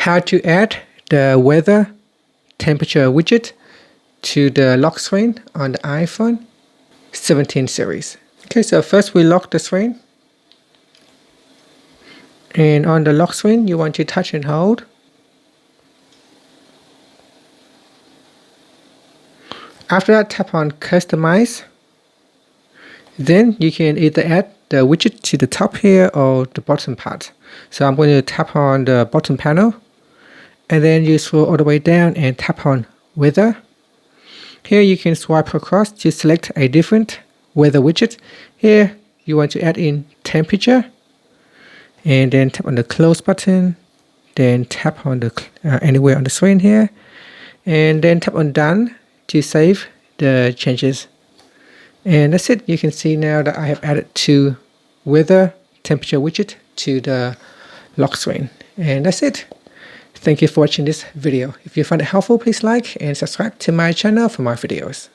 how to add the weather temperature widget to the lock screen on the iPhone 17 series. Okay, so first we lock the screen. And on the lock screen, you want to touch and hold. After that, tap on Customize. Then you can either add the widget to the top here or the bottom part. So I'm going to tap on the bottom panel. And then you scroll all the way down and tap on Weather. Here you can swipe across to select a different weather widget. Here you want to add in temperature. And then tap on the Close button. Then tap on the anywhere on the screen here. And then tap on Done to save the changes. And that's it. You can see now that I have added 2 weather temperature widget to the lock screen. And that's it. Thank you for watching this video. If you found it helpful, please like and subscribe to my channel for more videos.